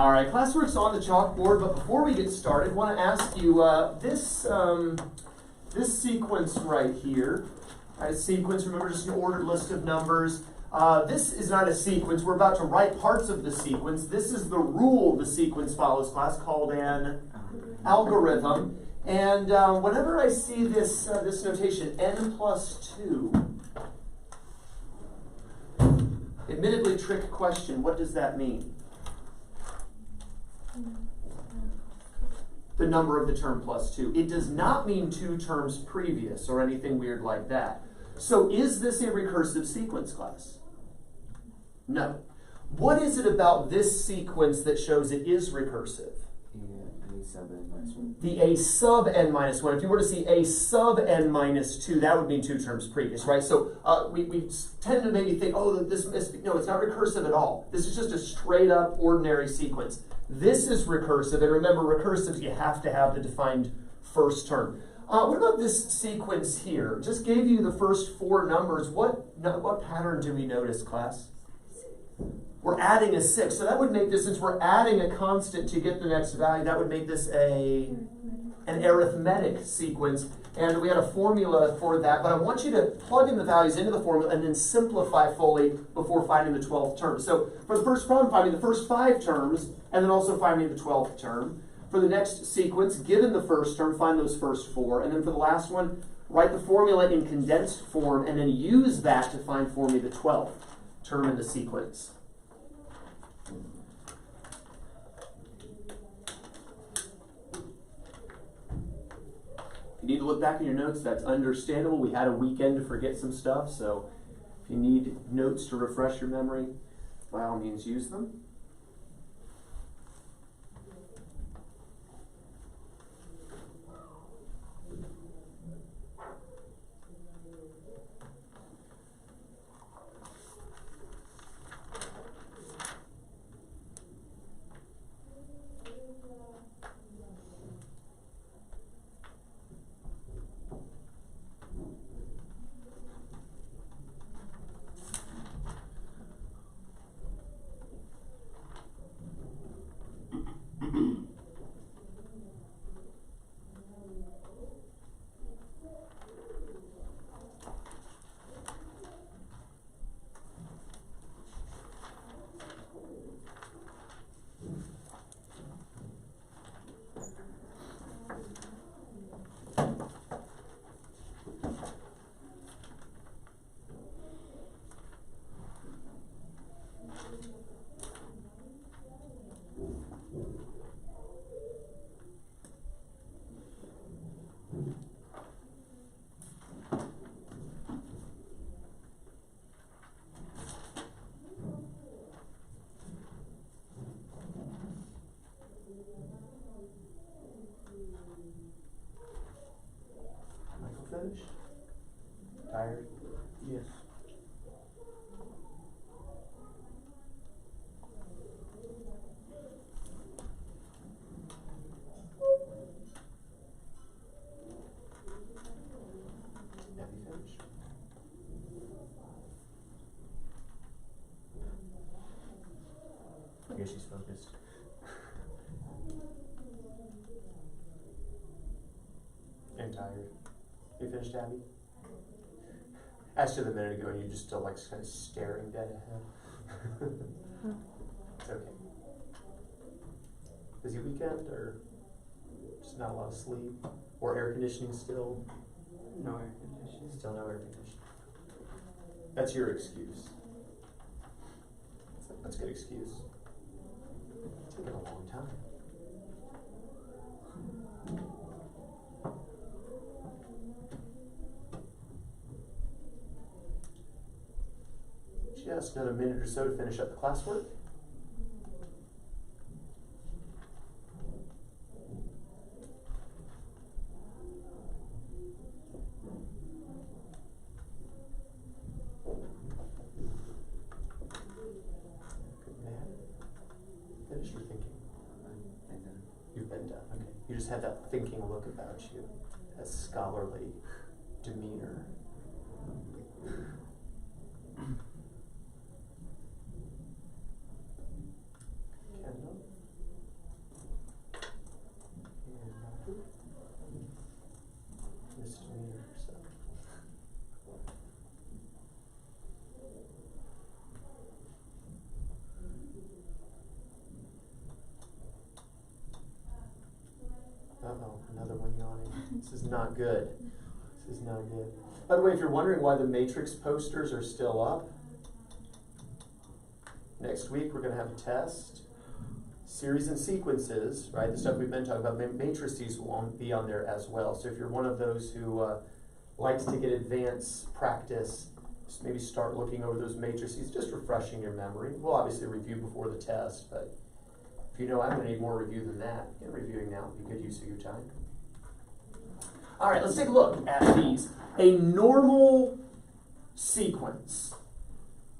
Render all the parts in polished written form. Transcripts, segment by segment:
All right, classwork's on the chalkboard, but before we get started, I want to ask you, this sequence right here, right, sequence, remember just an ordered list of numbers. This is not a sequence. We're about to write parts of the sequence. This is the rule the sequence follows, class, called an algorithm. And whenever I see this, this notation, n plus 2, admittedly trick question, what does that mean? The number of the term plus 2. It does not mean 2 terms previous or anything weird like that. So is this a recursive sequence, class? No. What is it about this sequence that shows it is recursive? A sub n minus 1. The a sub n minus 1. If you were to see a sub n minus 2, that would mean 2 terms previous, right? So we tend to maybe think, oh, this must be, no, it's not recursive at all. This is just a straight up ordinary sequence. This is recursive, and remember, recursive, you have to have the defined first term. What about this sequence here? Just gave you the first 4 numbers. What pattern do we notice, class? We're adding a 6. So that would make this, since we're adding a constant to get the next value, that would make this an arithmetic sequence. And we had a formula for that, but I want you to plug in the values into the formula and then simplify fully before finding the 12th term. So for the first problem, find me the first 5 terms, and then also find me the 12th term. For the next sequence, given the first term, find those first 4. And then for the last one, write the formula in condensed form, and then use that to find for me the 12th term in the sequence. If you need to look back in your notes, that's understandable. We had a weekend to forget some stuff, so if you need notes to refresh your memory, by all means use them. Finished? Tired? Yes. Have you finished? I guess she's focused. And tired. You finished, Abby? Asked you a minute ago, and you just still like kind of staring dead ahead. It's okay. Busy weekend, or just not a lot of sleep, or air conditioning still? No air conditioning. Still no air conditioning. That's your excuse. That's a good excuse. It's taken a long time. Just another minute or so to finish up the classwork. Good man. Finished your thinking? I'm done. You've been done. Okay. You just had that thinking look about you, that scholarly demeanor. Kendall? yawning. This is not good. This is not good. By the way, if you're wondering why the matrix posters are still up, next week we're going to have a test. Series and sequences, right? The stuff we've been talking about, matrices will be on there as well. So if you're one of those who likes to get advanced practice, just maybe start looking over those matrices, just refreshing your memory. We'll obviously review before the test, but if you know I'm going to need more review than that, get reviewing now would be good use of your time. All right, let's take a look at these. A normal sequence.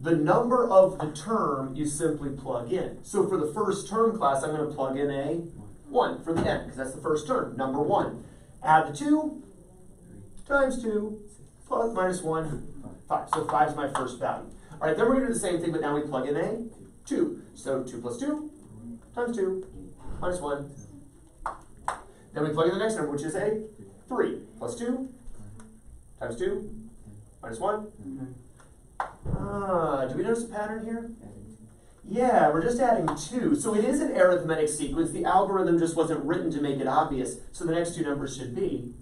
The number of the term you simply plug in. So for the first term class, I'm going to plug in a 1 for the n, because that's the first term, number 1. Add the 2 times 2 plus minus 1, 5. So 5 is my first value. All right, then we're going to do the same thing, but now we plug in a 2. So 2 plus 2 times 2 minus 1. Then we plug in the next number, which is a 3 plus 2 times 2 minus 1. Do we notice a pattern here? Yeah, we're just adding 2. So it is an arithmetic sequence. The algorithm just wasn't written to make it obvious. So the next two numbers should be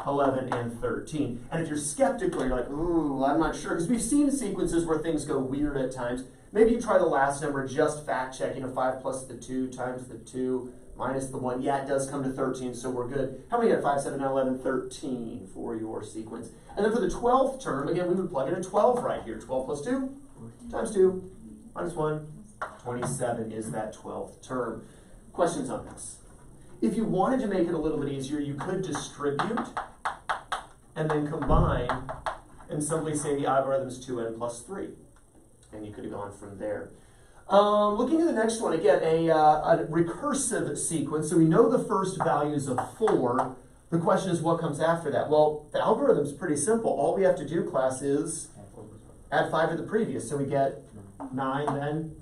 11 and 13. And if you're skeptical, you're like, ooh, I'm not sure. Because we've seen sequences where things go weird at times. Maybe you try the last number, just fact check. 5 plus the 2 times the 2 minus the 1. Yeah, it does come to 13, so we're good. How many got 5, 7, 9, 11, 13 for your sequence? And then for the 12th term, again, we would plug in a 12 right here. 12 plus 2 times 2 minus 1. 27 is that 12th term. Questions on this? If you wanted to make it a little bit easier, you could distribute and then combine and simply say the algorithm is 2n plus 3. And you could have gone from there. Looking at the next one, again, a recursive sequence. So we know the first values of 4. The question is what comes after that? Well, the algorithm is pretty simple. All we have to do, class, is add 5 to the previous. So we get 9, then,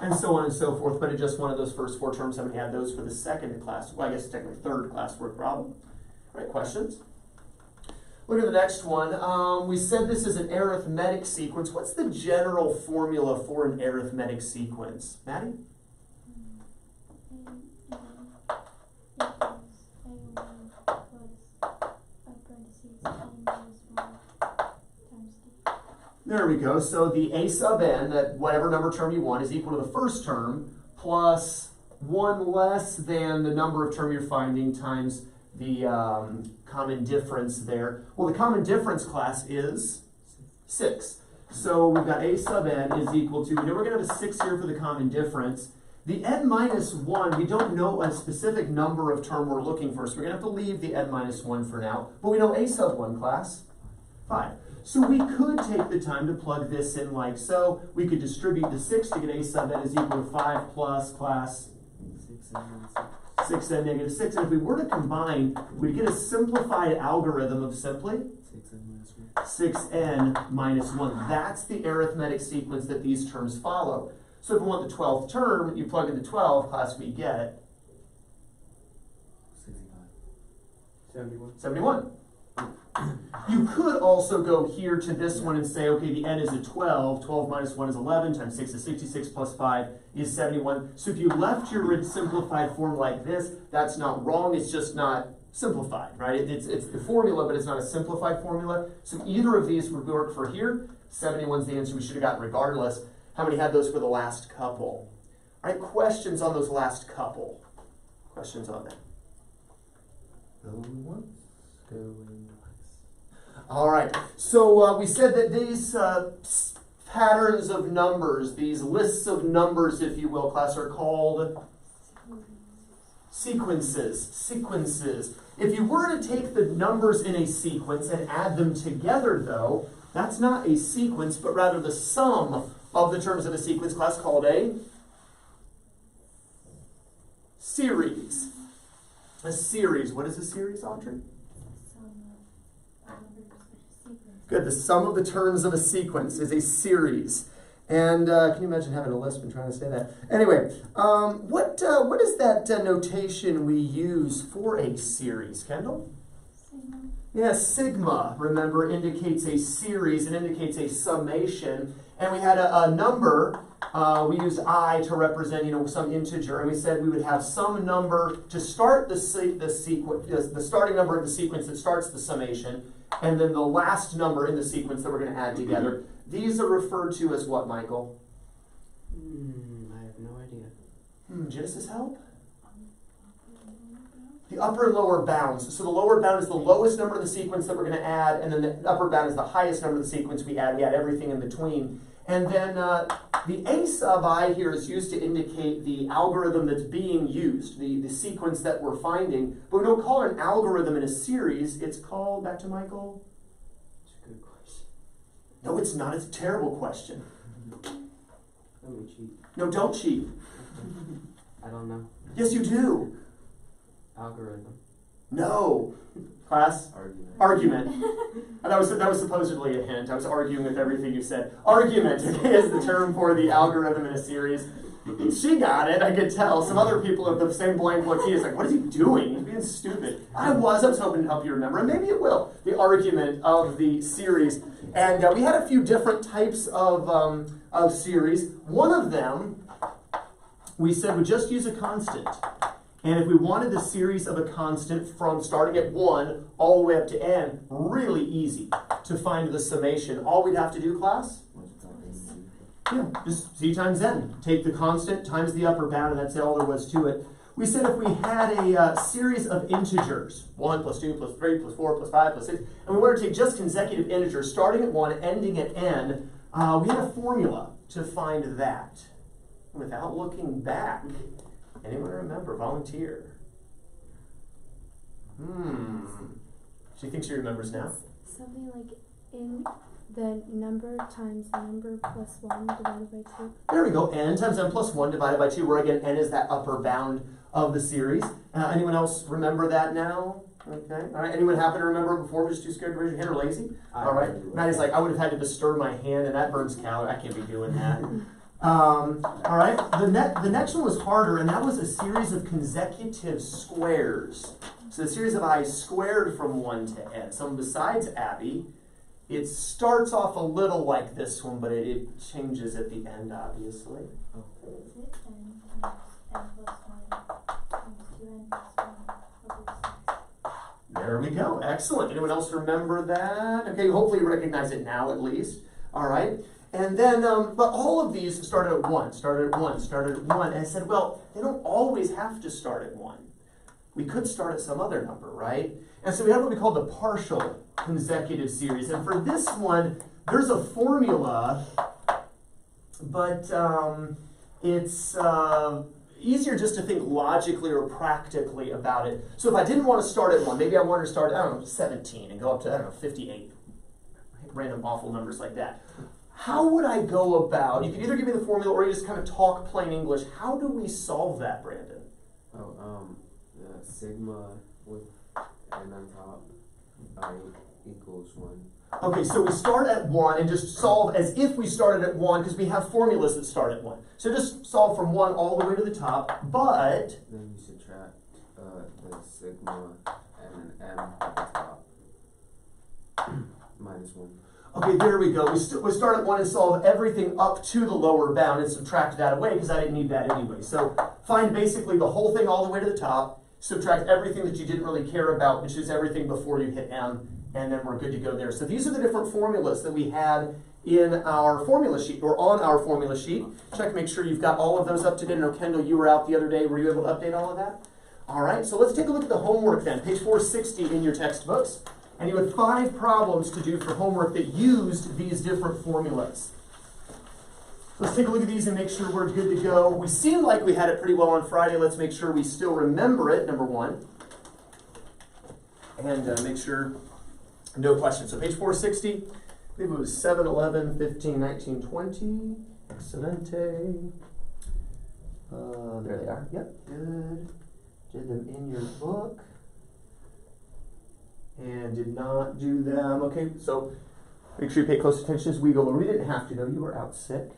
and so on and so forth. But it's just one of those first 4 terms. Somebody had those for the second class. Well, I guess technically third classwork problem. All right, questions? Look at the next one. We said this is an arithmetic sequence. What's the general formula for an arithmetic sequence? Maddie? There we go. So the a sub n, that whatever number term you want, is equal to the first term plus 1 less than the number of term you're finding times the common difference there. Well, the common difference, class, is 6. So we've got a sub n is equal to, we know we're going to have a 6 here for the common difference. The n minus 1, we don't know a specific number of term we're looking for, so we're going to have to leave the n minus 1 for now. But we know a sub 1, class, 5. So we could take the time to plug this in like so. We could distribute the 6 to get a sub n is equal to 5 plus, class, 6n negative 6. And if we were to combine, we'd get a simplified algorithm of simply 6n minus 1. That's the arithmetic sequence that these terms follow. So if we want the 12th term, you plug in the 12, class, we get 71. You could also go here to this one and say, okay, the n is a 12. 12 minus 1 is 11, times 6 is 66, plus 5 is 71. So if you left your simplified form like this, that's not wrong, it's just not simplified, right? It's the formula, but it's not a simplified formula. So either of these would work for here. 71 is the answer we should have gotten regardless. How many had those for the last couple? All right, questions on those last couple? Questions on that? Going once, going twice. All right, so we said that these patterns of numbers, these lists of numbers, if you will, class, are called sequences. Sequences. If you were to take the numbers in a sequence and add them together, though, that's not a sequence, but rather the sum of the terms of a sequence, class, called a series. A series. What is a series, Audrey? Good. The sum of the terms of a sequence is a series. And can you imagine having a lisp and trying to say that? Anyway, what is that notation we use for a series, Kendall? Sigma. Yeah, sigma, remember, indicates a series. It indicates a summation. And we had a number we used I to represent, some integer, and we said we would have some number to start the sequence, the starting number of the sequence that starts the summation, and then the last number in the sequence that we're going to add together. These are referred to as what, Michael? I have no idea. Genesis help? The upper and lower bounds. So the lower bound is the lowest number in the sequence that we're going to add, and then the upper bound is the highest number of the sequence we add. We add everything in between. And then the A sub I here is used to indicate the algorithm that's being used, the sequence that we're finding. But we don't call it an algorithm in a series. It's called, back to Michael? It's a good question. No, it's not. It's a terrible question. Let me cheat. No, don't cheat. I don't know. Yes, you do. Algorithm. No. Class? Argument. That was supposedly a hint. I was arguing with everything you said. Argument is the term for the algorithm in a series. She got it, I could tell. Some other people have the same blank look he is like, what is he doing? He's being stupid. I was hoping to help you remember, and maybe it will. The argument of the series. And we had a few different types of series. One of them, we said would just use a constant. And if we wanted the series of a constant from starting at 1 all the way up to n, really easy to find the summation. All we'd have to do, class? Yeah, just c times n. Take the constant times the upper bound, and that's all there was to it. We said if we had a series of integers, 1 plus 2 plus 3 plus 4 plus 5 plus 6, and we wanted to take just consecutive integers starting at 1, ending at n, we had a formula to find that. Without looking back, anyone remember? Volunteer. She thinks she remembers now. Something like in the number times the number plus 1 divided by 2. There we go. N times n plus 1 divided by 2, where again n is that upper bound of the series. Anyone else remember that now? Okay. All right. Anyone happen to remember it before? Just too scared to raise your hand or lazy? All right. Maddie's like, I would have had to disturb my hand, and that burns calories. I can't be doing that. All right. The next one was harder, and that was a series of consecutive squares. So the series of I squared from 1 to n. So besides Abby, it starts off a little like this one, but it changes at the end, obviously. Is it n times n plus 1 times 2n plus 1 There we go. Excellent. Anyone else remember that? Okay, hopefully you recognize it now at least. All right. And then, but all of these started at 1, started at 1, started at 1. And I said, well, they don't always have to start at 1. We could start at some other number, right? And so we have what we call the partial consecutive series. And for this one, there's a formula, but it's easier just to think logically or practically about it. So if I didn't want to start at 1, maybe I wanted to start at, 17 and go up to, 58. Random awful numbers like that. How would I go about, you can either give me the formula or you just kind of talk plain English. How do we solve that, Brandon? Sigma with n on top, I equals 1. Okay, so we start at 1 and just solve as if we started at 1 because we have formulas that start at 1. So just solve from 1 all the way to the top, but... Then you subtract the sigma and an m at the top. Minus 1. Okay, there we go. We start at 1 and solve everything up to the lower bound and subtract that away because I didn't need that anyway. So find basically the whole thing all the way to the top, subtract everything that you didn't really care about, which is everything before you hit m, and then we're good to go there. So these are the different formulas that we had in our formula sheet, or on our formula sheet. Check, make sure you've got all of those up to date. I know, Kendall, you were out the other day. Were you able to update all of that? All right, so let's take a look at the homework then. Page 460 in your textbooks. And you had 5 problems to do for homework that used these different formulas. Let's take a look at these and make sure we're good to go. We seemed like we had it pretty well on Friday. Let's make sure we still remember it, number 1. And make sure, no questions. So page 460, I believe it was 7, 11, 15, 19, 20. Excelente. There they are. Yep, good. Did them in your book. And did not do them. Okay, so make sure you pay close attention as we go. We didn't have to, though. You were out sick.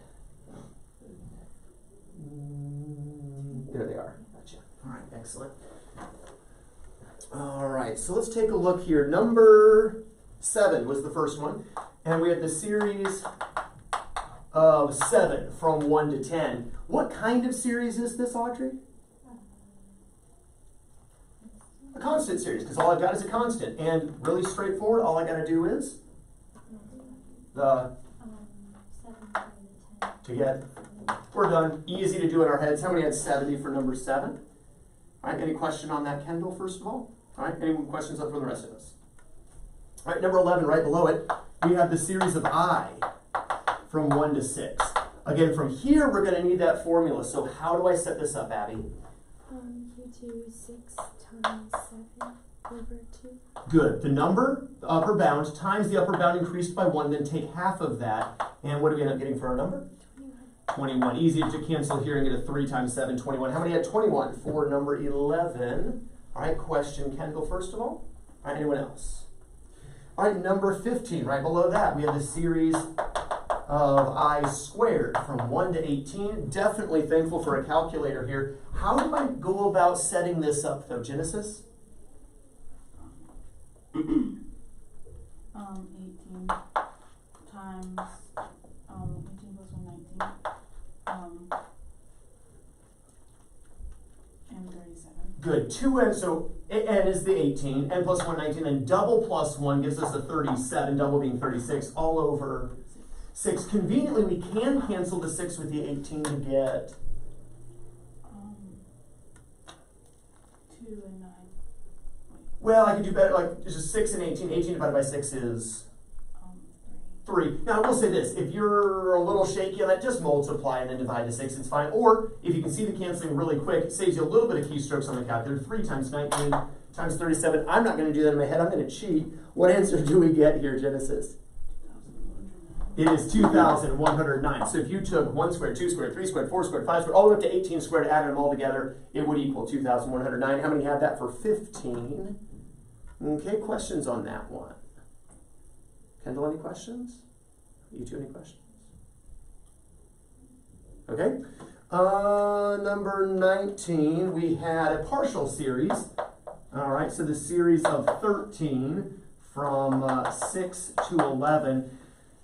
There they are. Gotcha. All right, excellent. All right, so let's take a look here. Number 7 was the first one. And we had the series of 7 from 1 to 10. What kind of series is this, Audrey? A constant series, because all I've got is a constant. And really straightforward, all I got to do is the 7 to get, we're done. Easy to do in our heads. How many had 70 for number 7? All right, any question on that, Kendall, first of all? All right, any questions up for the rest of us? All right, number 11, right below it, we have the series of I from 1 to 6. Again, from here, we're going to need that formula. So how do I set this up, Abby? You do 6 times 7 over 2. Good. The number, the upper bound, times the upper bound increased by 1, then take half of that. And what do we end up getting for our number? 21. Easy to cancel here and get a 3 times 7, 21. How many had 21 for number 11? All right, question, Kendall, first of all. All right, anyone else? All right, number 15, right below that, we have the series of I squared from 1 to 18. Definitely thankful for a calculator here. How do I go about setting this up, though, Genesis? 18 times 18 plus 1, 19, and 37. Good. 2n, so n is the 18, n plus 1, 19, then double plus 1 gives us a 37, double being 36, all over 6. Conveniently, we can cancel the 6 with the 18 to get 2 and 9. well, I could do better, like just 6 and 18. 18 divided by 6 is 3. Now, I will say this. If you're a little shaky on that, just multiply and then divide to 6. It's fine. Or, if you can see the canceling really quick, it saves you a little bit of keystrokes on the calculator. 3 times 19 times 37. I'm not going to do that in my head. I'm going to cheat. What answer do we get here, Genesis? It is 2,109. So if you took 1 squared, 2 squared, 3 squared, 4 squared, 5 squared, all the way up to 18 squared, added them all together, it would equal 2,109. How many had that for 15? Okay, questions on that one? Kendall, any questions? You two, any questions? Okay. Number 19, we had a partial series. All right, so the series of 13 from 6 to 11.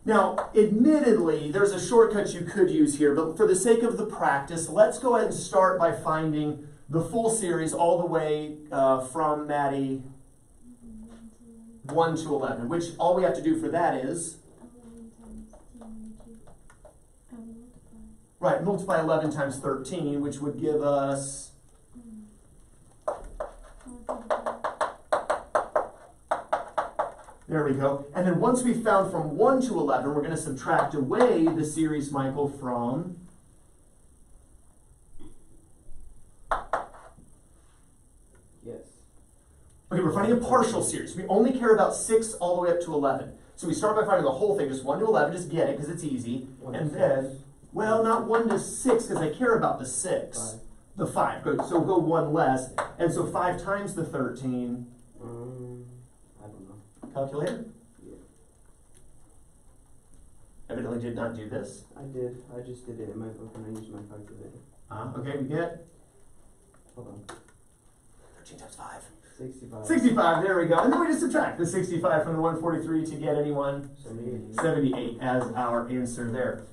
Now, admittedly, there's a shortcut you could use here, but for the sake of the practice, let's go ahead and start by finding the full series all the way from, Maddie, 1 to 11, which all we have to do for that is, right, multiply 11 times 13, which would give us, there we go. And then once we've found from 1 to 11, we're going to subtract away the series, Michael, from okay, we're finding a partial series. We only care about 6 all the way up to 11. So we start by finding the whole thing, just 1 to 11, just get it, because it's easy. And then, well, not 1 to 6, because I care about the 6. 5. The 5, good. So we'll go 1 less. And so 5 times the 13. I don't know. Calculator? Yeah. Evidently did not do this. I did. I just did it in my book and I used my calculator. Okay, we get Hold on. 13 times 5. 65. 65, there we go. And then we just subtract the 65 from the 143 to get anyone 78. 78 as our answer there.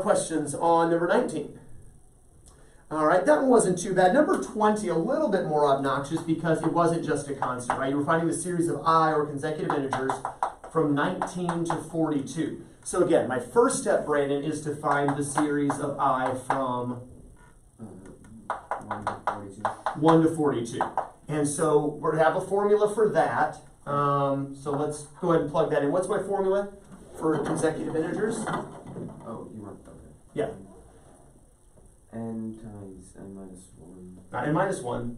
Questions on number 19? All right, that one wasn't too bad. Number 20, a little bit more obnoxious because it wasn't just a constant, right? You were finding the series of I, or consecutive integers, from 19 to 42. So again, my first step, Brandon, is to find the series of I from 1 to 42. 1 to 42. And so we're going to have a formula for that. So let's go ahead and plug that in. What's my formula for consecutive integers? Oh, you want okay. Yeah. N times n minus 1. Not n minus 1.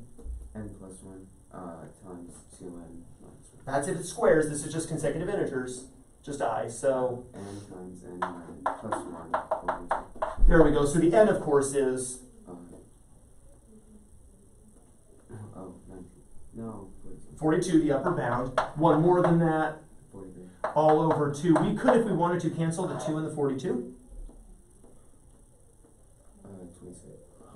N plus 1 times 2n minus 1. That's if it squares. This is just consecutive integers. Just I. So N times n minus plus 1 over 2. there we go. So the n, of course, is 19. No, 42, the upper bound. One more than that, 43. all over 2. We could, if we wanted to, cancel the 2 and the 42. 26.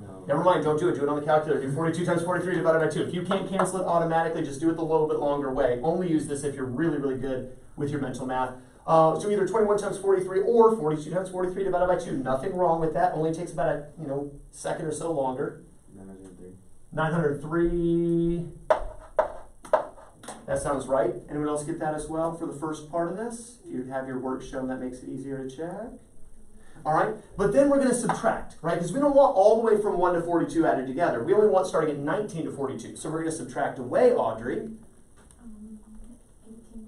No. Never mind, don't do it. Do it on the calculator. Do 42 times 43 divided by 2. If you can't cancel it automatically, just do it the little bit longer way. Only use this if you're really, really good with your mental math. So either 21 times 43 or 42 times 43 divided by 2. Nothing wrong with that. Only takes about a second or so longer. 903. 903. That sounds right. Anyone else get that as well for the first part of this? If you have your work shown, that makes it easier to check. All right, but then we're going to subtract, right? Because we don't want all the way from 1 to 42 added together. We only want starting at 19 to 42. So we're going to subtract away, Audrey, 18.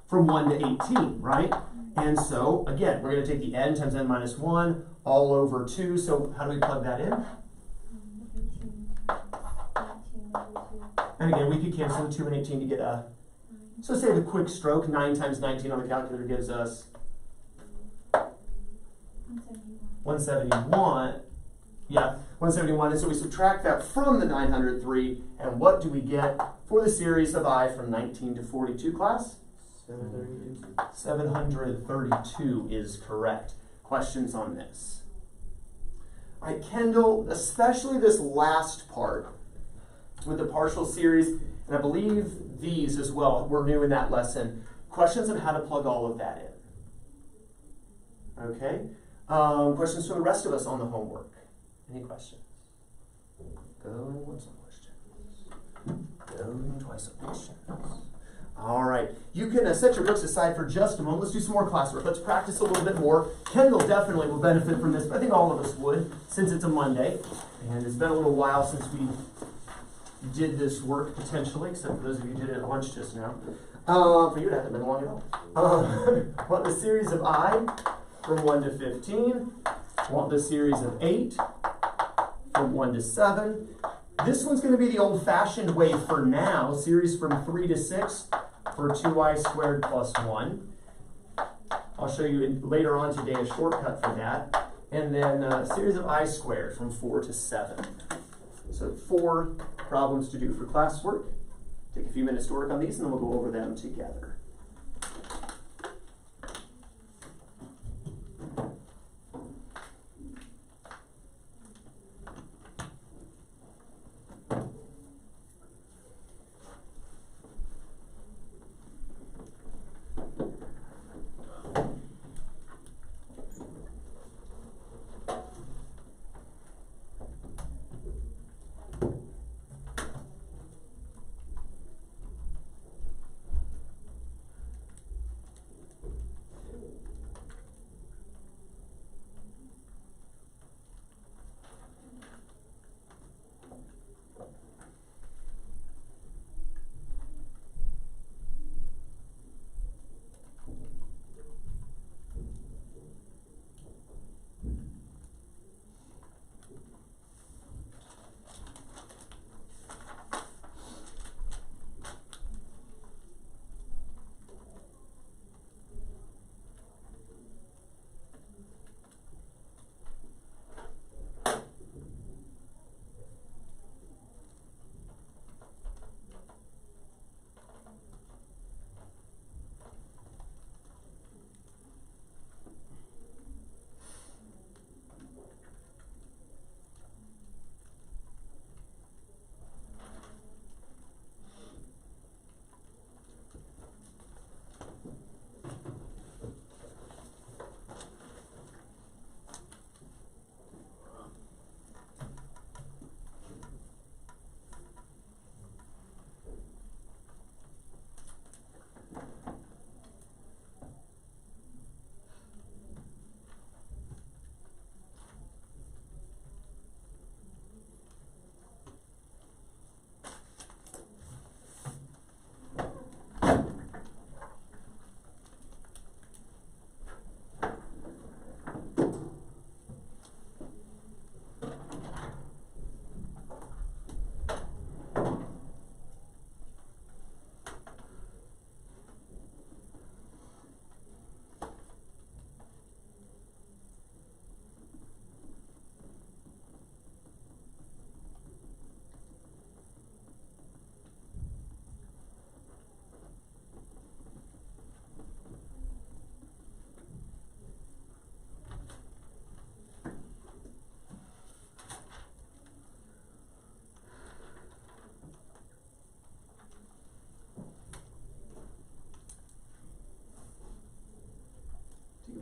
from 1 to 18, right? And so, again, we're going to take the n times n minus 1 all over 2. So how do we plug that in? 18 times 19 over 2. And again, we could cancel the 2 and 18 to get a... So say the quick stroke, 9 times 19 on the calculator gives us 171. Yeah, 171. And so we subtract that from the 903. And what do we get for the series of I from 19 to 42, class? 732. 732 is correct. Questions on this? All right, Kendall, especially this last part with the partial series, and I believe these as well were new in that lesson. Questions on how to plug all of that in. Okay? Questions for the rest of us on the homework? Any questions? Going once on questions. Going twice on questions. All right. You can set your books aside for just a moment. Let's do some more classwork. Let's practice a little bit more. Kendall definitely will benefit from this, but I think all of us would, since it's a Monday. And it's been a little while since we did this work, potentially, except for those of you who did it at lunch just now. For you, it hasn't been long at all. Want the series of I from 1 to 15. Want the series of 8 from 1 to 7. This one's going to be the old-fashioned way for now. Series from 3 to 6 for 2i squared plus 1. I'll show you later on today a shortcut for that. And then a series of I squared from 4 to 7. So 4 problems to do for classwork. Take a few minutes to work on these and then we'll go over them together.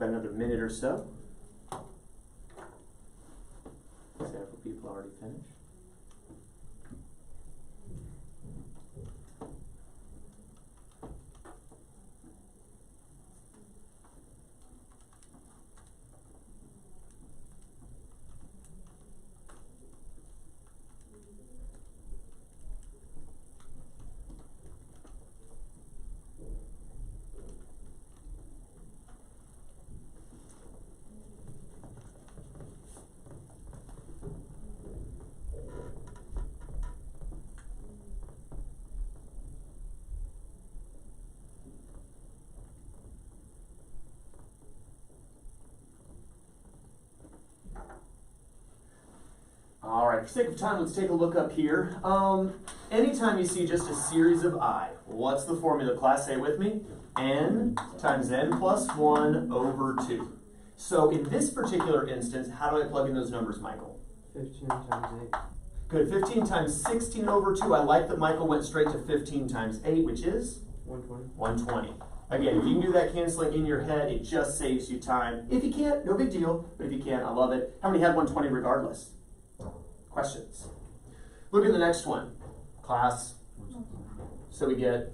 got another minute or so. Several people already finished. All right, for sake of time, let's take a look up here. Anytime you see just a series of I, what's the formula, class? Say it with me. N times n plus 1 over 2. So in this particular instance, how do I plug in those numbers, Michael? 15 times 8. Good, 15 times 16 over 2. I like that Michael went straight to 15 times 8, which is? 120. 120. Again, if you can do that canceling in your head, it just saves you time. If you can't, no big deal. But if you can, I love it. How many had 120 regardless? Questions? Look at the next one. Class. So we get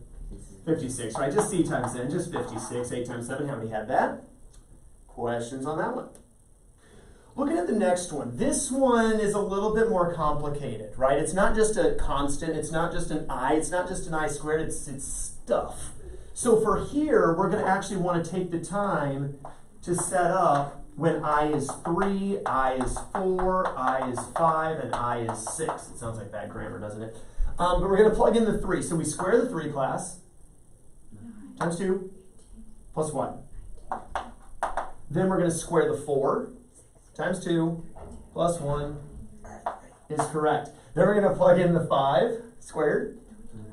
56, right? Just C times N, just 56. 8 times 7, how many had that? Questions on that one? Looking at the next one. This one is a little bit more complicated, right? It's not just a constant. It's not just an I. It's not just an I squared. It's stuff. So for here, we're going to actually want to take the time to set up when I is 3, I is 4, I is 5, and I is 6. It sounds like bad grammar, doesn't it? But we're going to plug in the 3. So we square the 3, class, times 2, plus 1. Then we're going to square the 4, times 2, plus 1 is correct. Then we're going to plug in the 5 squared,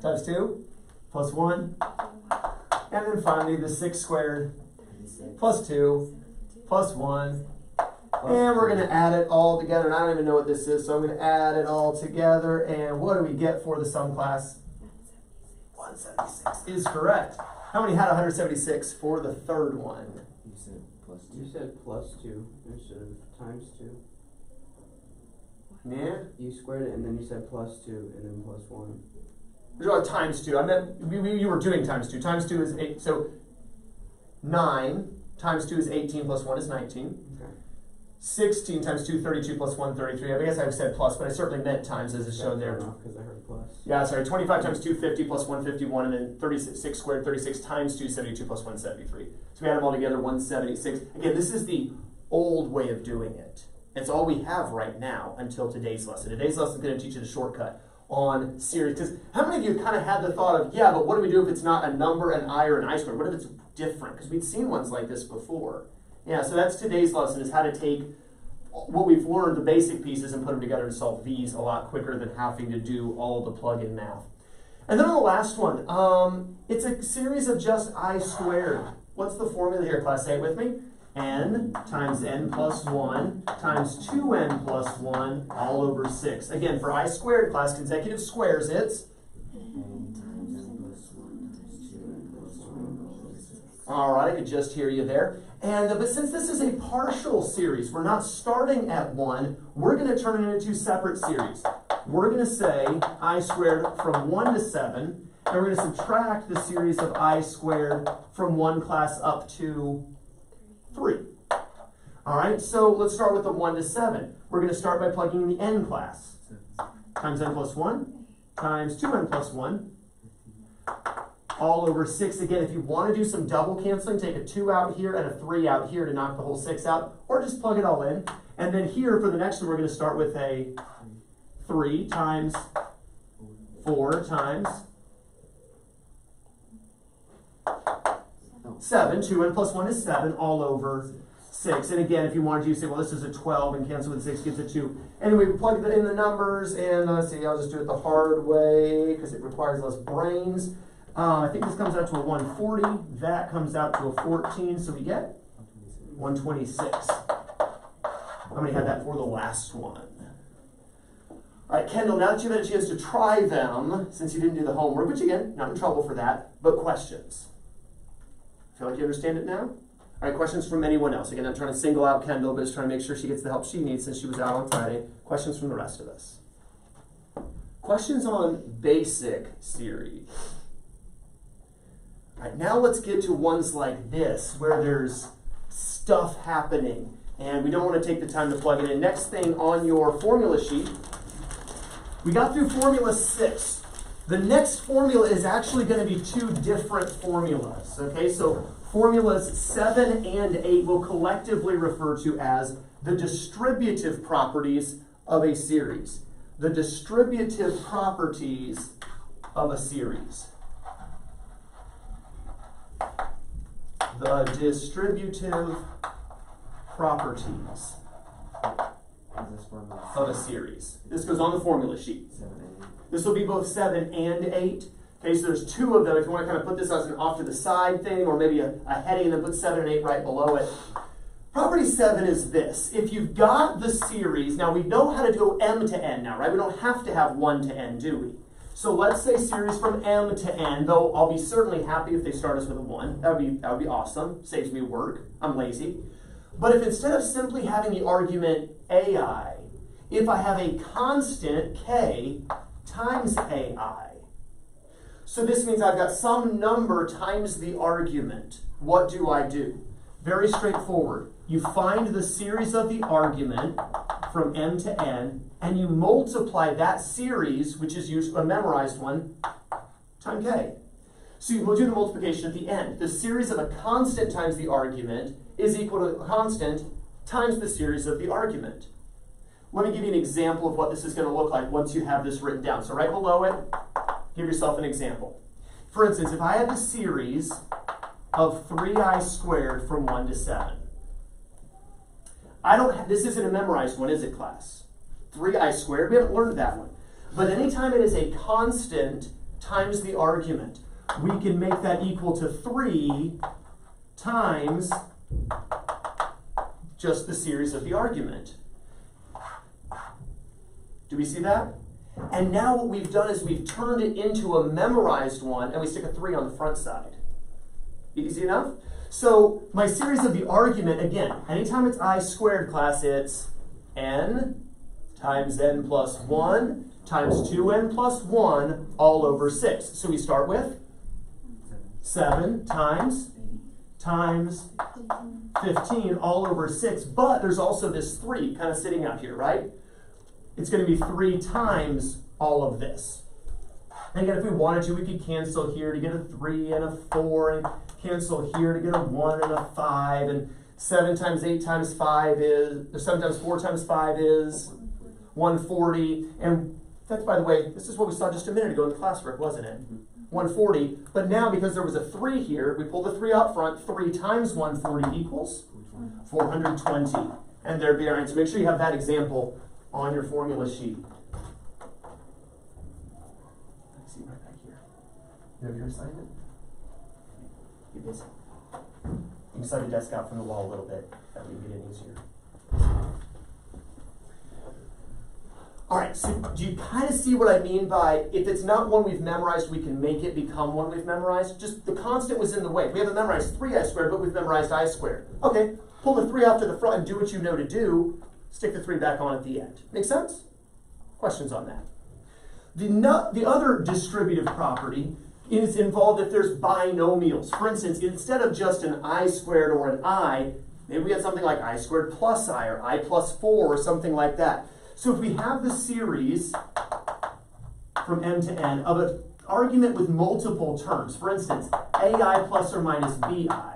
times 2, plus 1. And then finally the 6 squared, plus 2, plus 1, and we're going to add it all together. And I don't even know what this is, so I'm going to add it all together. And what do we get for the sum, class? 176 is correct. How many had 176 for the third one? You said plus 2. You said plus 2 instead of times 2. Yeah? You squared it and then you said plus 2 and then plus 1. There's times 2. I meant you were doing times 2. Times 2 is 8. So 9 times 2 is 18 plus 1 is 19. Okay. 16 times 2, 32 plus 1, 33. I guess I said plus, but I certainly meant times as it's shown there. Because I heard plus. Yeah, sorry. 25 times 2, 50 plus 1, 51, and then 36 squared, 36 times 2, 72 plus 1, 73. So we add them all together, 176. Again, this is the old way of doing it. It's all we have right now until today's lesson. Today's lesson is going to teach you the shortcut on series. Because how many of you kind of had the thought of, yeah, but what do we do if it's not a number, an I, or an I squared? What if it's different? Because we'd seen ones like this before. Yeah, so that's today's lesson, is how to take what we've learned, the basic pieces, and put them together to solve these a lot quicker than having to do all the plug-in math. And then on the last one, it's a series of just I squared. What's the formula here, class? Say it with me. N times n plus 1 times 2n plus 1 all over 6. Again, for I squared, class, consecutive squares, it's? All right, I could just hear you there. And but since this is a partial series, we're not starting at 1. We're going to turn it into two separate series. We're going to say I squared from 1 to 7, and we're going to subtract the series of I squared from 1 class up to 3. All right, so let's start with the 1 to 7. We're going to start by plugging in the n class. Times n plus 1 times 2n plus 1 all over 6. Again, if you want to do some double canceling, take a 2 out here and a 3 out here to knock the whole 6 out, or just plug it all in. And then here for the next one, we're going to start with a 3 times 4 times 7. 2n plus 1 is 7 all over 6. And again, if you wanted to, you say, well, this is a 12 and cancel with 6 gives a 2. Anyway, we plug that in the numbers, and let's see, I'll just do it the hard way because it requires less brains. I think this comes out to a 140. That comes out to a 14, so we get 126. How many had that for the last one? All right, Kendall, now that you've had a chance to try them, since you didn't do the homework, which again, not in trouble for that, but questions. Feel like you understand it now? All right, questions from anyone else? Again, I'm trying to single out Kendall, but just trying to make sure she gets the help she needs since she was out on Friday. Questions from the rest of us? Questions on basic series. All right, now let's get to ones like this, where there's stuff happening, and we don't want to take the time to plug it in. Next thing on your formula sheet, we got through formula 6. The next formula is actually going to be 2 different formulas, okay? So formulas 7 and 8 will collectively refer to as the distributive properties of a series. The distributive properties of a series. The distributive properties Is this formula of a series. This goes on the formula sheet. 7 and 8? This will be both 7 and 8. Okay, so there's 2 of them. If you want to kind of put this as an off to the side thing, or maybe a heading and then put 7 and 8 right below it. Property 7 is this. If you've got the series, now we know how to go m to n now, right? We don't have to have 1 to n, do we? So let's say series from m to n, though I'll be certainly happy if they start us with a 1. That would be awesome. Saves me work. I'm lazy. But if instead of simply having the argument ai, if I have a constant k times ai, so this means I've got some number times the argument. What do? Very straightforward. You find the series of the argument from m to n, and you multiply that series, which is usually a memorized one, times k. So you will do the multiplication at the end. The series of a constant times the argument is equal to a constant times the series of the argument. Let me give you an example of what this is going to look like once you have this written down. So right below it, give yourself an example. For instance, if I had the series of 3i squared from 1 to 7. This isn't a memorized one, is it, class? 3i squared, we haven't learned that one. But anytime it is a constant times the argument, we can make that equal to 3 times just the series of the argument. Do we see that? And now what we've done is we've turned it into a memorized one, and we stick a 3 on the front side. Easy enough? So my series of the argument, again, anytime it's I squared, class, it's n times n plus 1 times 2n plus 1 all over 6. So we start with 7 times 15 all over 6. But there's also this 3 kind of sitting out here, right? It's going to be 3 times all of this. And again, if we wanted to, we could cancel here to get a 3 and a 4, and cancel here to get a 1 and a 5, and 7 times 8 times 5 is, or 7 times 4 times 5 is 140. And that's, by the way, this is what we saw just a minute ago in the classwork, wasn't it? 140. But now, because there was a 3 here, we pull the 3 out front. 3 times 140 equals 420. And there'd be, all right, so make sure you have that example on your formula sheet. Let's see right back here. You have your assignment? You're busy. You can slide the desk out from the wall a little bit. That would get it easier. All right, so do you kind of see what I mean by if it's not one we've memorized, we can make it become one we've memorized? Just the constant was in the way. We haven't memorized 3i squared, but we've memorized I squared. Okay, pull the 3 off to the front and do what you know to do. Stick the 3 back on at the end. Make sense? Questions on that? The other distributive property is involved if there's binomials. For instance, instead of just an I squared or an I, maybe we had something like I squared plus I or I plus 4 or something like that. So if we have the series from m to n of an argument with multiple terms, for instance, ai plus or minus bi,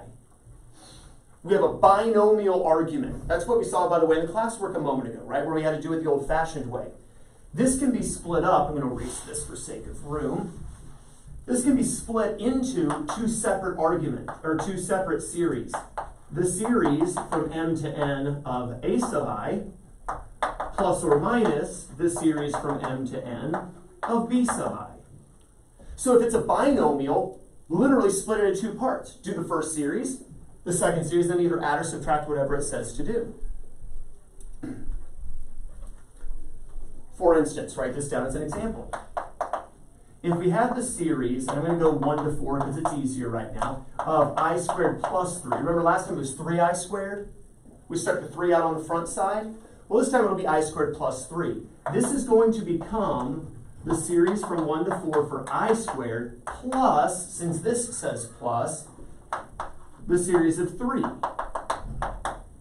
we have a binomial argument. That's what we saw, by the way, in the classwork a moment ago, right, where we had to do it the old-fashioned way. This can be split up. I'm going to erase this for sake of room. This can be split into 2 separate arguments, or 2 separate series. The series from m to n of a sub I, plus or minus the series from m to n of b sub I. So if it's a binomial, literally split it into 2 parts. Do the first series, the second series, then either add or subtract whatever it says to do. For instance, write this down as an example. if we have the series, and I'm going to go 1 to 4 because it's easier right now, of I squared plus 3. Remember last time it was 3I squared? We stuck the 3 out on the front side. Well, this time it'll be I squared plus 3. This is going to become the series from 1 to 4 for I squared plus, since this says plus, the series of 3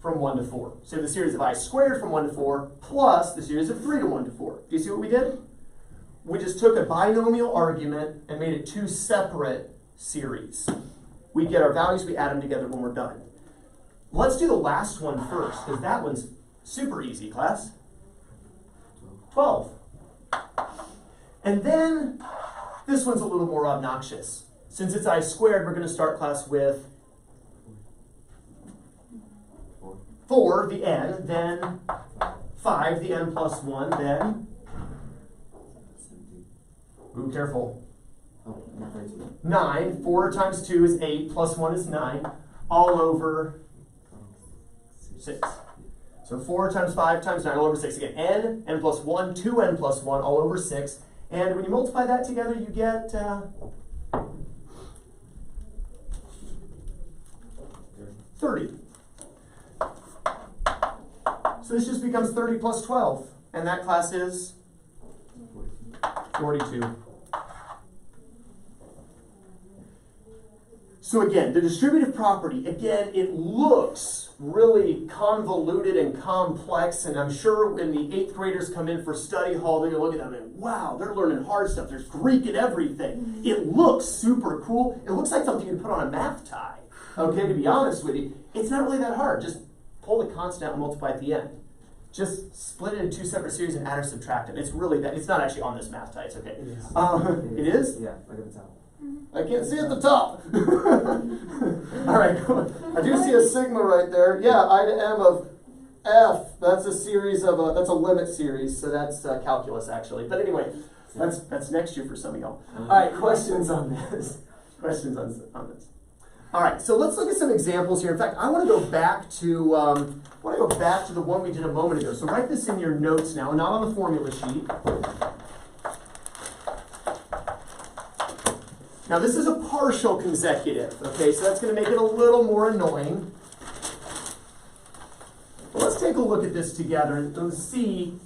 from 1 to 4. So the series of I squared from 1 to 4 plus the series of 3 to 1 to 4. Do you see what we did? We just took a binomial argument and made it 2 separate series. We get our values, we add them together when we're done. Let's do the last one first, because that one's super easy, class. 12. And then, this one's a little more obnoxious. Since it's I squared, we're going to start class with 4, the n, then 5, the n plus 1, then, ooh, careful, 9, 4 times 2 is 8, plus 1 is 9, all over 6. So 4 times 5 times 9, all over 6. Again, n plus 1, 2n plus 1, all over 6. And when you multiply that together, you get 30. So this just becomes 30 plus 12. And that class is 42. So again, the distributive property, again, it looks really convoluted and complex, and I'm sure when the 8th graders come in for study hall, they're going to look at them and, wow, they're learning hard stuff. There's Greek and everything. It looks super cool. It looks like something you'd put on a math tie. Okay, to be honest with you, it's not really that hard. Just pull the constant out and multiply at the end. Just split it into 2 separate series and add or subtract them. It's really that. It's not actually on this math tie. It's okay. It is. It is? Yeah, look at the top. I can't see at the top. All right, cool. I do see a sigma right there. Yeah, I to m of f. That's a series of that's a limit series. So that's calculus actually. But anyway, that's next year for some of y'all. All right, questions on this? Questions on this? All right, so let's look at some examples here. In fact, I want to go back to the one we did a moment ago. So write this in your notes now, not on the formula sheet. Now this is a partial consecutive, okay, so that's going to make it a little more annoying. But let's take a look at this together and see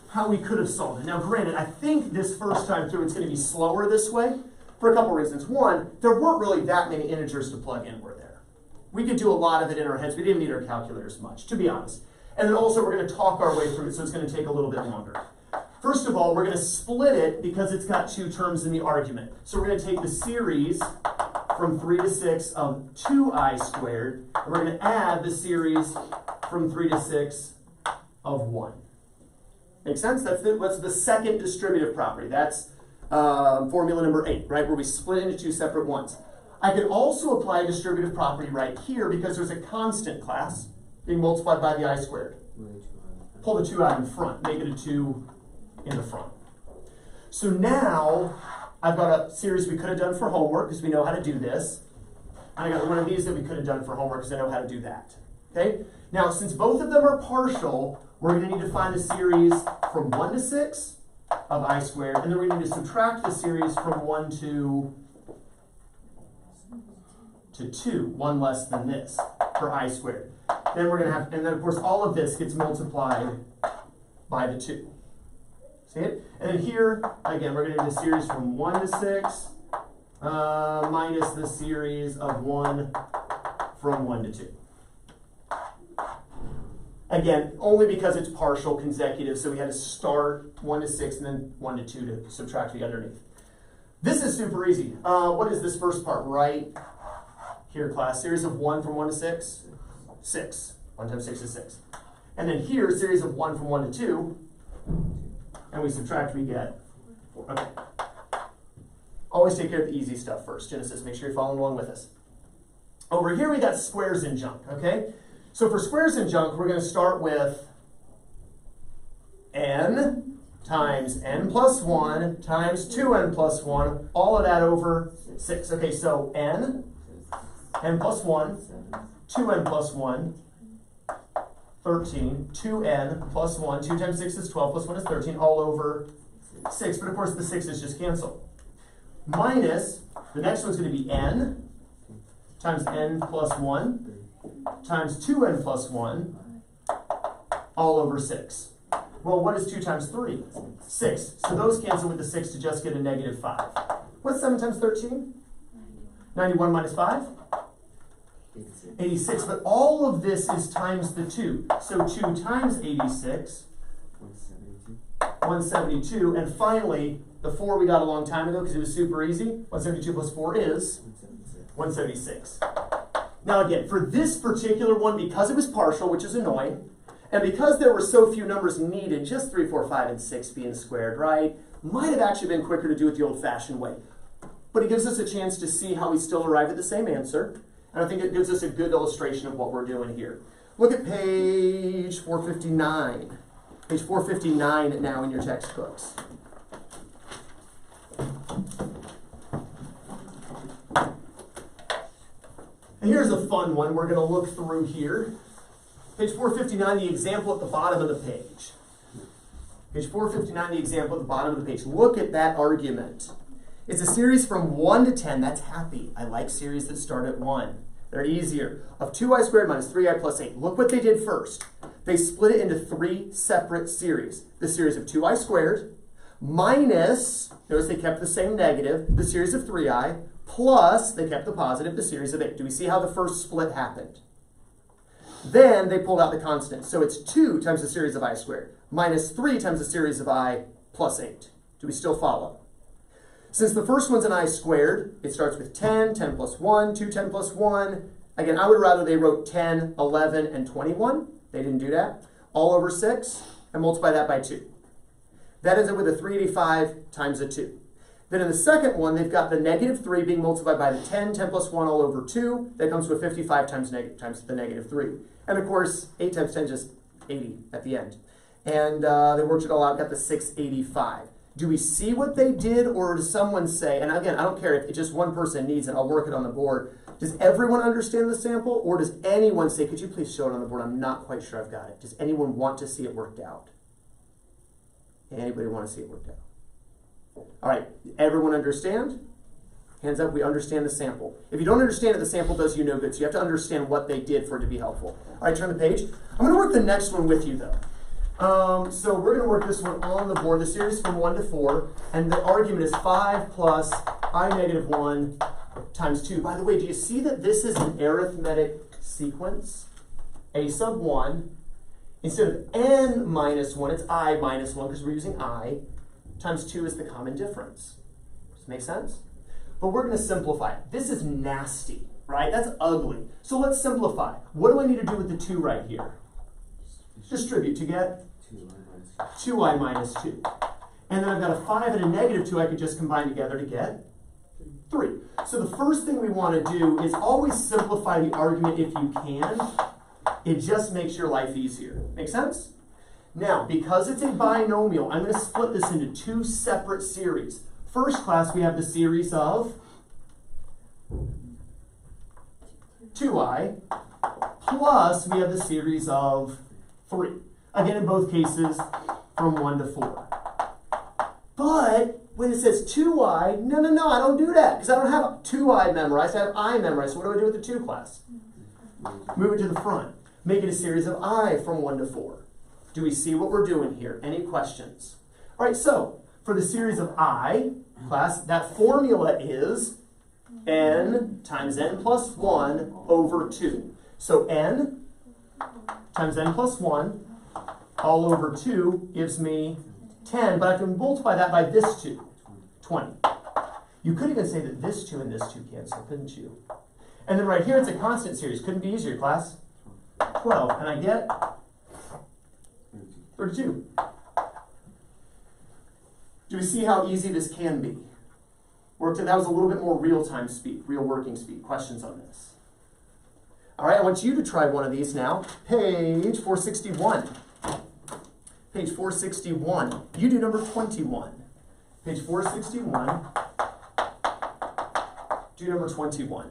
how we could have solved it. Now granted, I think this first time through it's going to be slower this way for a couple reasons. One, there weren't really that many integers to plug in, were there? We could do a lot of it in our heads. We didn't need our calculators much, to be honest. And then also we're going to talk our way through it, so it's going to take a little bit longer. First of all, we're going to split it because it's got 2 terms in the argument. So we're going to take the series from 3 to 6 of 2I squared, and we're going to add the series from 3 to 6 of 1. Make sense? That's the second distributive property. That's formula number 8, right, where we split into 2 separate ones. I can also apply a distributive property right here because there's a constant class being multiplied by the I squared. Pull the 2 out in front, make it a 2 in the front. So now I've got a series we could have done for homework because we know how to do this. And I got one of these that we could have done for homework because I know how to do that. Okay? Now, since both of them are partial, we're going to need to find the series from 1 to 6 of I squared, and then we're going to need to subtract the series from 1 to 2, 1 less than this, for I squared. Then we're going to have, and then of course all of this gets multiplied by the 2. See it? And then here, again, we're going to do the series from 1 to 6 minus the series of 1 from 1 to 2. Again, only because it's partial consecutive, so we had to start 1 to 6 and then 1 to 2 to subtract the underneath. This is super easy. What is this first part right here, class? Series of 1 from 1 to 6? 6. 1 times 6 is 6. And then here, series of 1 from 1 to 2. And we subtract, we get 4. Okay. Always take care of the easy stuff first. Genesis, make sure you're following along with us. Over here we got squares and junk, okay? So for squares and junk, we're going to start with n times n plus 1 times 2n plus 1, all of that over 6. Okay, so n plus 1, 2n plus 1, 13, 2n plus 1, 2 times 6 is 12, plus 1 is 13, all over 6. But of course the 6's just cancel. minus, the next one's going to be n times n plus 1 times 2n plus 1 all over 6. Well, what is 2 times 3? 6. So those cancel with the 6 to just get a negative 5. What's 7 times 13? 91 minus 5? 86. But all of this is times the 2. So 2 times 86, 172. And finally, the 4 we got a long time ago because it was super easy. 172 plus 4 is 176. Now again, for this particular one, because it was partial, which is annoying, and because there were so few numbers needed, just 3, 4, 5, and 6 being squared, right, might have actually been quicker to do it the old-fashioned way. But it gives us a chance to see how we still arrive at the same answer. And I think it gives us a good illustration of what we're doing here. Look at page 459. Page 459 now in your textbooks. And here's a fun one we're going to look through here. Page 459, the example at the bottom of the page. Page 459, the example at the bottom of the page. Look at that argument. It's a series from 1 to 10. That's happy. I like series that start at 1. They're easier. Of 2i squared minus 3i plus 8. Look what they did first. They split it into 3 separate series. The series of 2i squared minus, notice they kept the same negative, the series of 3i, plus, they kept the positive, the series of 8. Do we see how the first split happened? Then they pulled out the constant. So it's 2 times the series of I squared minus 3 times the series of I plus 8. Do we still follow? Since the first one's an I squared, it starts with 10, 10 plus 1, 2, 10 plus 1. Again, I would rather they wrote 10, 11, and 21. They didn't do that. All over 6, and multiply that by 2. That ends up with a 385 times a 2. Then in the second one, they've got the negative 3 being multiplied by the 10, 10 plus 1 all over 2. That comes to a 55 times the negative 3. And of course, 8 times 10 is just 80 at the end. And they worked it all out, got the 685. Do we see what they did, or does someone say, and again, I don't care if just one person needs it, I'll work it on the board. Does everyone understand the sample, or does anyone say, could you please show it on the board? I'm not quite sure I've got it. Does anyone want to see it worked out? Anybody want to see it worked out? All right, everyone understand? Hands up, we understand the sample. If you don't understand it, the sample does you no good, so you have to understand what they did for it to be helpful. All right, turn the page. I'm going to work the next one with you, though. So we're going to work this one on the board, the series from 1 to 4, and the argument is 5 plus I negative 1 times 2. By the way, do you see that this is an arithmetic sequence? A sub 1, instead of n minus 1, it's I minus 1 because we're using I, times 2 is the common difference. Does it make sense? But we're going to simplify it. This is nasty, right? That's ugly. So let's simplify. What do I need to do with the 2 right here? Distribute to get 2i minus 2. And then I've got a 5 and a negative 2 I could just combine together to get 3. So the first thing we want to do is always simplify the argument if you can. It just makes your life easier. Make sense? Now, because it's a binomial, I'm going to split this into 2 separate series. First class, we have the series of 2i, plus we have the series of 3. Again, in both cases, from 1 to 4. But when it says 2i, no, I don't do that, because I don't have 2i memorized, I have I memorized. So what do I do with the 2 class? Move it to the front. Make it a series of I from 1 to 4. Do we see what we're doing here? Any questions? All right, so for the series of I class, that formula is n times n plus 1 over 2. So n times n plus 1 all over 2 gives me 10, but I can multiply that by this 2, 20. You could even say that this 2 and this 2 cancel, couldn't you? And then right here, it's a constant series. Couldn't be easier, class. 12, and I get 32. Do we see how easy this can be? That was a little bit more real-time speed, real working speed. Questions on this? All right, I want you to try one of these now. Page 461. Page 461. You do number 21. Page 461. Do number 21.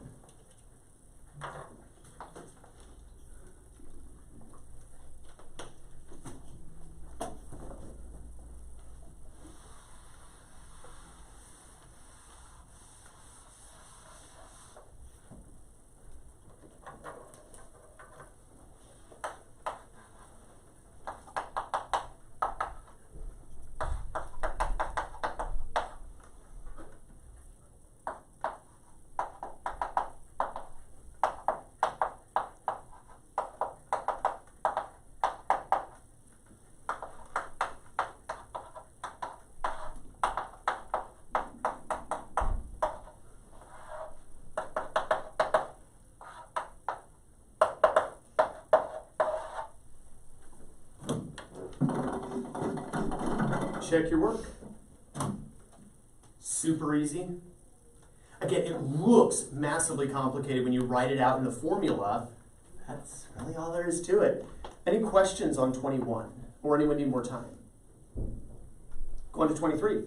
check your work. Super easy. Again, it looks massively complicated when you write it out in the formula. That's really all there is to it. Any questions on 21? Or anyone need more time? Go on to 23.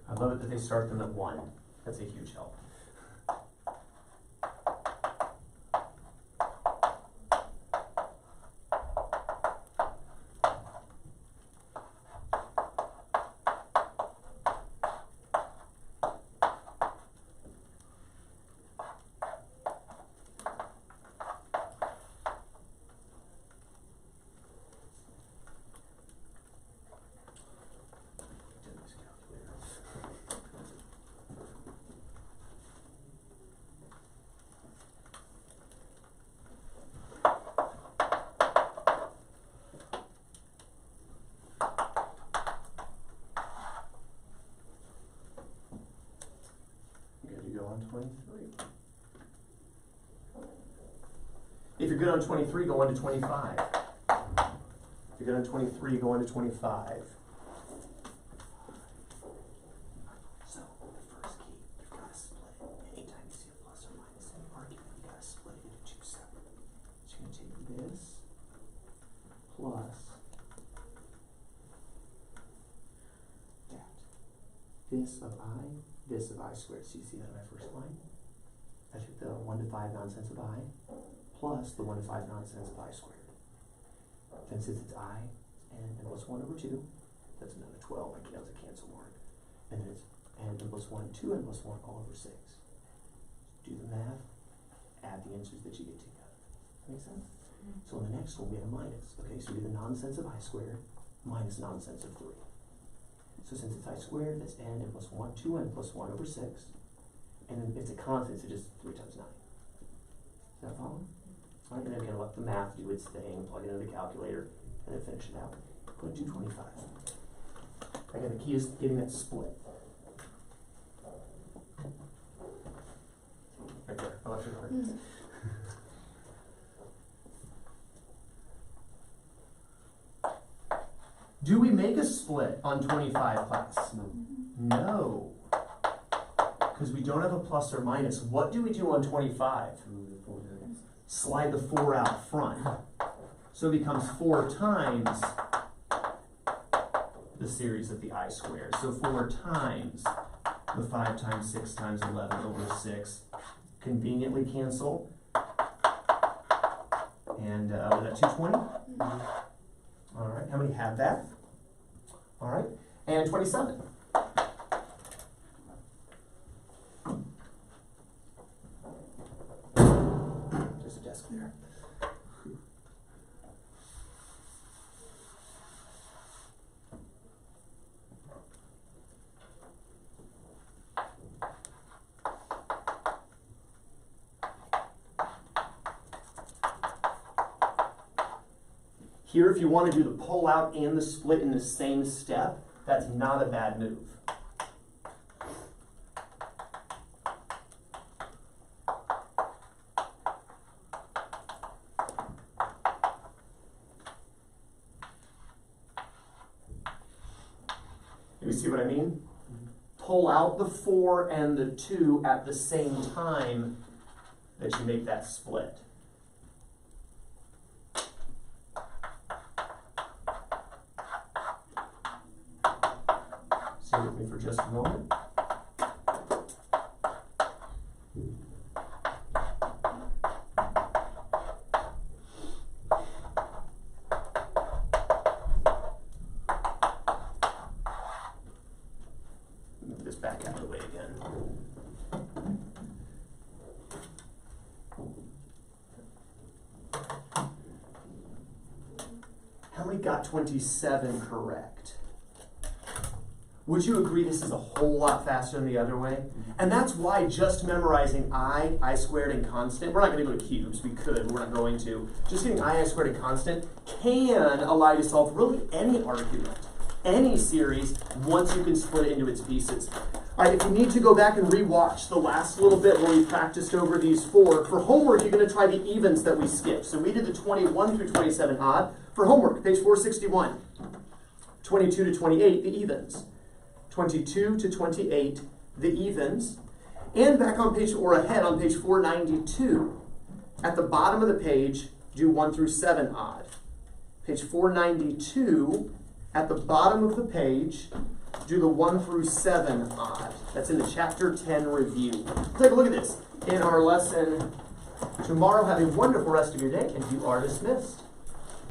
I love it that they start them at 1. That's a huge help. On 23. If you're good on 23, go on to 25. If you're good on 23, go on to 25. So, the first key, you've got to split it. Anytime you see a plus or minus in the argument, you've got to split it into 2 separate. So you're going to take this plus that. This of I squared. So you see that in my first line? I took the 1 to 5 nonsense of I plus the 1 to 5 nonsense of I squared. Then since it's I and n plus 1 over 2, that's another 12. That was a cancel mark. And then it's n plus 1, 2 n plus 1 all over 6. Do the math, add the answers that you get together. Make sense? Mm-hmm. So in the next one we have a minus. Okay, so we do the nonsense of I squared minus nonsense of 3. So since it's I squared, that's n plus 1, 2n plus 1 over 6. And then it's a constant, so just 3 times 9. Does that follow? All right, and then we can let the math do its thing, plug it into the calculator, and then finish it out. Go to 225. Again, the key is getting that split. Right there, I left your card. Do we make a split on 25, class? No. Because we don't have a plus or minus. What do we do on 25? Slide the 4 out front. So it becomes 4 times the series of the I squared. So 4 times the 5 times 6 times 11 over 6. Conveniently cancel. And was that 220? All right, how many have that? All right, and 27. There's a desk there. Here, if you want to do the pull out and the split in the same step, that's not a bad move. You see what I mean? Pull out the 4 and the 2 at the same time that you make that split. Stay with me for just a moment. Move this back out of the way again. How many got 27 correct? Would you agree this is a whole lot faster than the other way? And that's why just memorizing I squared, and constant, we're not going to go to cubes, we could, but we're not going to. Just getting I squared and constant can allow you to solve really any argument, any series, once you can split it into its pieces. All right, if you need to go back and re-watch the last little bit where we practiced over these four, for homework, you're going to try the evens that we skipped. So we did the 21 through 27 odd. For homework, page 461, 22 to 28, the evens. 22 to 28, the evens. And back on page, or ahead on page 492, at the bottom of the page, do 1 through 7 odd. Page 492, at the bottom of the page, do the 1 through 7 odd. That's in the chapter 10 review. Take a look at this in our lesson tomorrow. Have a wonderful rest of your day, and you are dismissed.